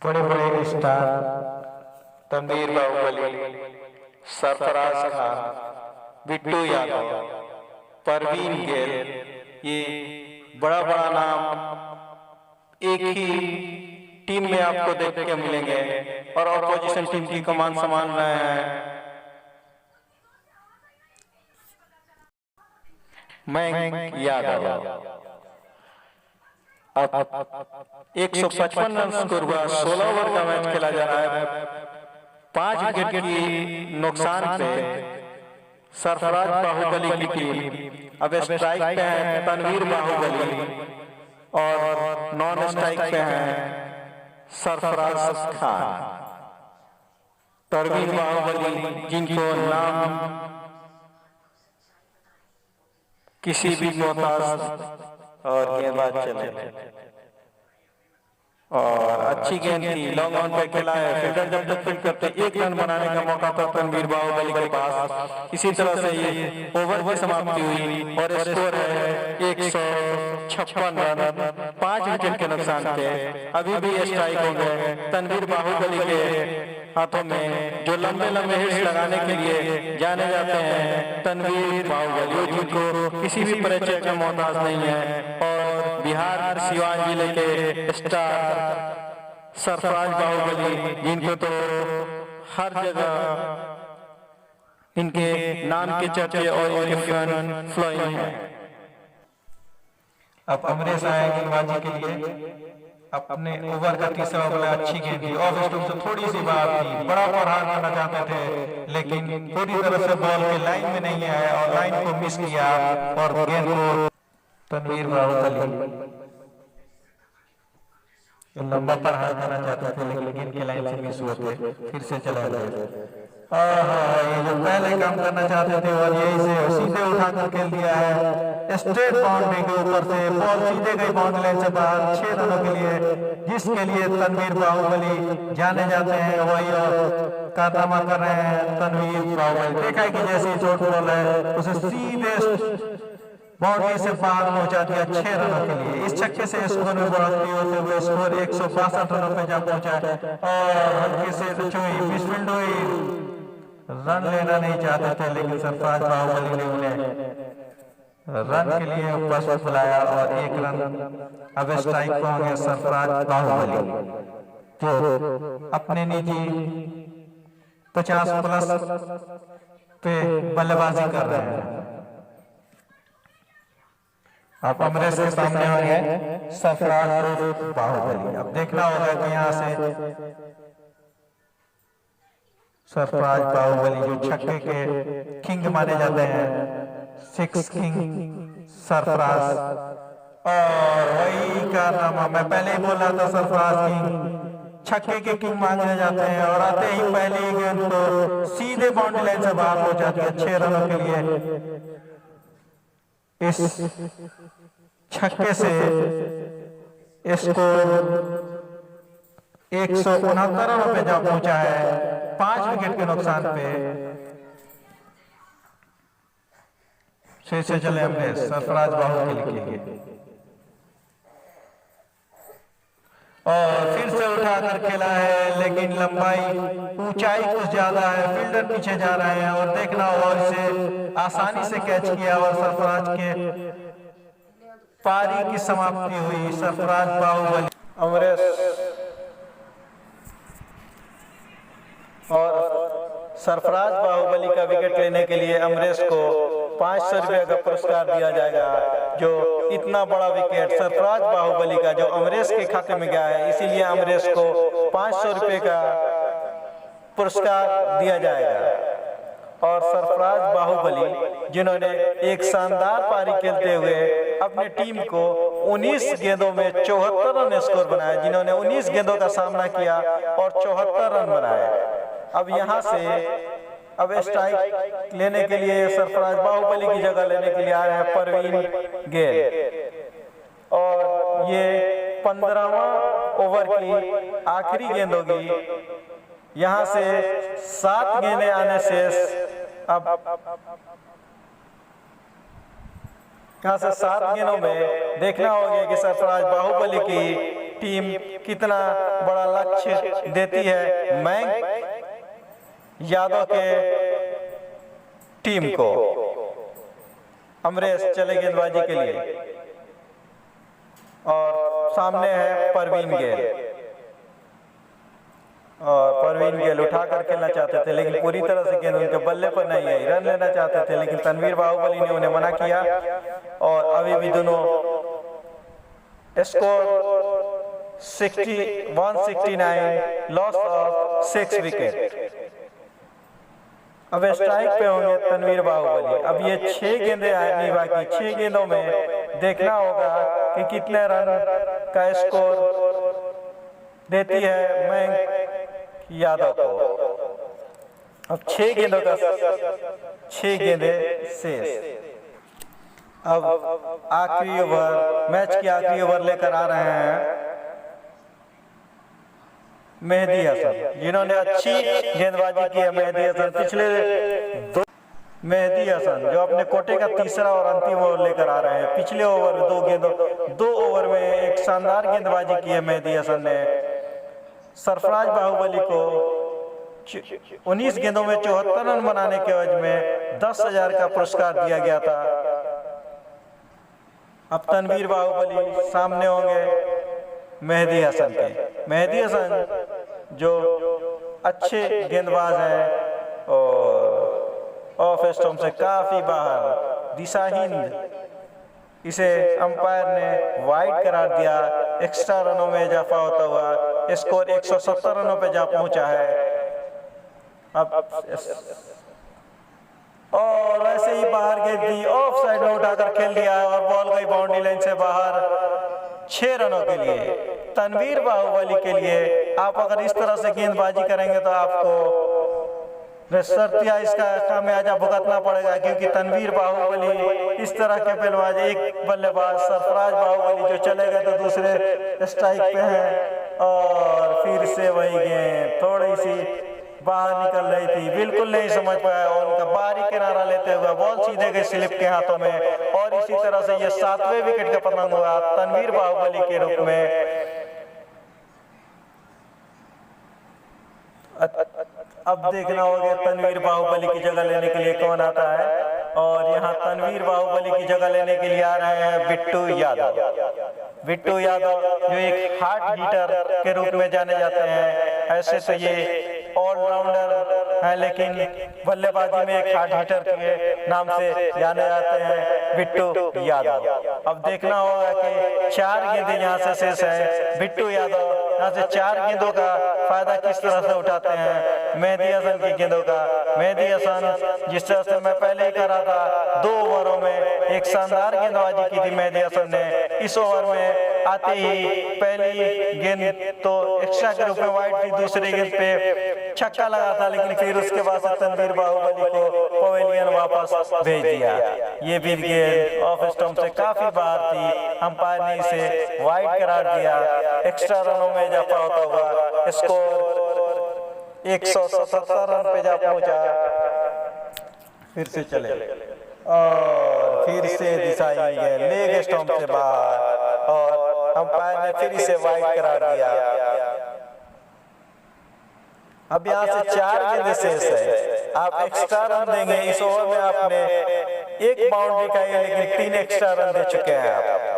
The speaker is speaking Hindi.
बड़े बड़े स्टार तनवीर बाहुबली, सरफराज खान, बिट्टू यादव, परवीन गेल, ये बड़ा बड़ा नाम एक ही टीम में आपको देख के मिलेंगे और ऑपोजिशन टीम की कमान संभाल रहे हैं। मयंक यादव अब 155 रन स्कोर हुआ, 16 ओवर का मैच खेला जा रहा है। 5 विकेट की नुकसान पे सरफराज बाहुबली की टीम अब स्ट्राइक पे है तनवीर बाहुबली और नॉन स्ट्राइक पे है सरफराज खान। तनवीर बाहुबली जिनको नाम किसी भी मोहताज और गेंदबाज चले और अच्छी गेंद थी, लॉन्ग ऑन पे खेला है। फील्डर जब तक फील्ड करते 1 रन बनाने का मौका था तनवीर बाहुबली के पास। इसी तरह से ये ओवर की समाप्ति हुई और स्कोर है 156 रन, 5 विकेट के नुकसान पे। अभी भी स्ट्राइक होंगे तनवीर बाहुबली के हाथों में, जो लंबे लंबे हिट्स लगाने के लिए जाने जाते हैं तनवीर बाहुबली, जिनको किसी भी परिचय का मोहताज नहीं है। और बिहार सिवान जिले के स्टार सरफराज बाहुबली, जिनको तो हर जगह इनके नाम के चर्चे और इनके फैन फ्लोइंग है। अब अमरेश आए गेंदबाजी के लिए। अपने ओवर का तीसरा ओवर अच्छी गेंद थी, ऑफ स्टंप से थोड़ी सी बात थी, बड़ा प्रहार करना चाहते थे लेकिन पूरी तरह से बॉल के लाइन में नहीं आया और लाइन को मिस किया और गेंद को तनवीर बाहुबली लंबा प्रहार करना चाहते थे लेकिन गेंद के लाइन से मिस हुए थे, फिर से चला गया। ये जो पहले काम करना चाहते थे और यही से सीधे उठाकर खेल दिया है स्ट्रेट बाउंड्री के ऊपर से, बॉल सीधे गई बाउंड्री लाइन से बाहर 6 रनों के लिए, जिसके लिए तनवीर बाहुबली जाने जाते हैं। वही और कारनामा कर रहे हैं तनवीर बाहुबली। देखा कि जैसे चोट बॉल है उसे सीधे बाउंड्री से बाहर पहुंचा दिया 6 रनों के लिए। इस छक्के से स्कोर में बढ़ोतरी होते हुए स्कोर 162 रनों पे जा पहुंचा और हल्के से मिसफील्ड हुई, रन लेना नहीं चाहते थे लेकिन सरफराज बाहुबली ने उन्हें रन के लिए ऊपर बुलाया और 1 रन अब स्ट्राइक पर होंगे सरफराज बाहुबली, जो अपने निजी 50+ पे बल्लेबाजी कर रहे हैं। अब अमरेश के सामने होंगे सरफराज बाहुबली। अब देखना होगा कि यहाँ से सरफराज बाहुबली जो छक्के के किंग माने जाते हैं, 6 किंग सरफराज, और वही कारनामा मैं पहले ही बोला था, सरफराज किंग छक्के के किंग माने जाते हैं और आते ही पहले ही गेंद तो सीधे बाउंड्री लाइन से बाहर हो जाती है 6 रनों के लिए। इस छक्के से स्कोर 169 रनों पे जा पहुंचा है, 5 विकेट के नुकसान पे। से चले हमने सरफराज बाहुबली के लिए और फिर से उठाकर खेला है लेकिन लंबाई ऊंचाई कुछ ज्यादा है, फील्डर पीछे जा रहे हैं और देखना और इसे आसानी से कैच किया और सरफराज के पारी की समाप्ति हुई। सरफराज बाहुबली अमरेश और सरफराज बाहुबली का विकेट लेने के लिए अमरेश को 500 रुपये का पुरस्कार दिया जाएगा। जो इतना बड़ा विकेट सरफराज बाहुबली का जो अमरेश के खाते में गया है, इसीलिए अमरेश को 500 रुपये का पुरस्कार दिया जाएगा। और सरफराज बाहुबली जिन्होंने एक शानदार पारी खेलते हुए अपने टीम को 19 गेंदों में 74 रन स्कोर बनाया, जिन्होंने 19 गेंदों का सामना किया और 74 रन बनाए। अब यहाँ से अब स्ट्राइक लेने के लिए सरफराज बाहुबली की जगह लेने के लिए आए हैं परवीन गेल और ये 15वां ओवर की आखिरी गेंद होगी। यहाँ से 7 गेंदें आने से अब यहाँ से 7 गेंदों में देखना होगा कि सरफराज बाहुबली की टीम कितना बड़ा लक्ष्य देती है मयंक यादव के टीम को। अमरेश चले गेंदबाजी के लिए और सामने है परवीन गेल, और परवीन गेल उठाकर खेलना चाहते थे लेकिन पूरी तरह से गेंद उनके बल्ले पर नहीं आई, रन लेना चाहते थे लेकिन तनवीर बाहुबली ने उन्हें मना किया। और अभी भी दोनों स्कोर 169, लॉस ऑफ 6 विकेट। अब स्ट्राइक पे होंगे तनवीर बाहुबली। अब ये 6 गेंदें आनी बाकी, 6 गेंदों में देखना होगा कि कितने रन का स्कोर देती है मयंक यादव को। अब 6 गेंदों का 6 गेंदें शेष। अब आखिरी ओवर, मैच की आखिरी ओवर लेकर आ रहे हैं मेहदी हसन, जिन्होंने अच्छी गेंदबाजी की है। मेहदी हसन पिछले मेहदी हसन जो अपने कोटे का तीसरा और अंतिम ओवर लेकर आ रहे हैं। पिछले ओवर में 2 ओवर में एक शानदार गेंदबाजी की है मेहदी हसन ने। सरफराज बाहुबली को 19 गेंदों में 74 रन बनाने के एवज में 10,000 का पुरस्कार दिया गया था। अब तनवीर बाहुबली सामने होंगे मेहदी हसन के। मेहदी हसन जो अच्छे गेंदबाज हैं और ऑफ स्टंप से काफी बाहर, दिशाहीन, इसे अंपायर ने वाइड करार दिया। एक्स्ट्रा रनों में इजाफा होता हुआ स्कोर 170 रनों पे जा पहुंचा है। अब और वैसे ही बाहर गेंद दी, ऑफ साइड में उठाकर खेल दिया और बॉल गई बाउंड्री लाइन से बाहर 6 रनों के लिए। तनवीर बाहुबली के लिए आप अगर इस तरह से गेंदबाजी करेंगे तो आपको शर्तिया इसका खामियाजा भुगतना पड़ेगा, क्योंकि तनवीर बाहुबली इस तरह के बल्लेबाज, एक बल्लेबाज सरफराज बाहुबली जो चले गए तो दूसरे स्ट्राइक पे हैं और फिर से वही गेंद थोड़ी सी बाहर निकल रही थी, बिल्कुल नहीं समझ पाया और उनका बारी किनारा लेते हुए बॉल सीधे गई स्लिप के हाथों में और इसी तरह से ये 7वें विकेट का पतन हुआ तनवीर बाहुबली के रूप में। अब देखना होगा तनवीर बाहुबली की जगह लेने के लिए कौन आता है, और यहाँ तनवीर बाहुबली की जगह लेने के लिए आ रहे हैं बिट्टू यादव। बिट्टू यादव जो एक हार्ड हिटर के रूप में जाने जाते हैं। ऐसे तो ये ऑलराउंडर है लेकिन बल्लेबाजी में एक हार्ड हिटर के नाम से जाने जाते हैं बिट्टू यादव। अब देखना होगा कि 4 गेंदें यहाँ से शेष है। बिट्टू यादव यहाँ से 4 गेंदों का फायदा किस तरह से उठाते हैं मेहदी हसन की गेंदों का। मेहदी हसन जिस तरह से मैं पहले ही कह रहा था, 2 ओवरों में एक शानदार गेंदबाजी की थी मेहदी हसन ने। इस ओवर में आते ही पहली गेंद तो एक्स्ट्रा के रूप में वाइड थी, दूसरी गेंद पे छक्का लगा था, लेकिन फिर उसके बाद तनवीर बाहुबली को पवेलियन वापस भेज दिया। ये भी गेंद ऑफ स्टंप से काफी बाहर थी, अंपायर ने इसे वाइड करार दिया। एक्स्ट्रा रनों में इजाफा होता हुआ स्कोर 177 रन पे जा पहुंचा। फिर से चले और फिर से दिशाई गए लेग स्टंप से बाहर और अंपायर ने फिर इसे वाइड करार दिया। अब यहाँ से 4 गेंदें शेष है। आप एक्स्ट्रा रन देंगे, इस ओवर में आपने 1 बाउंड्री का लेकिन 3 एक्स्ट्रा रन दे चुके हैं आप।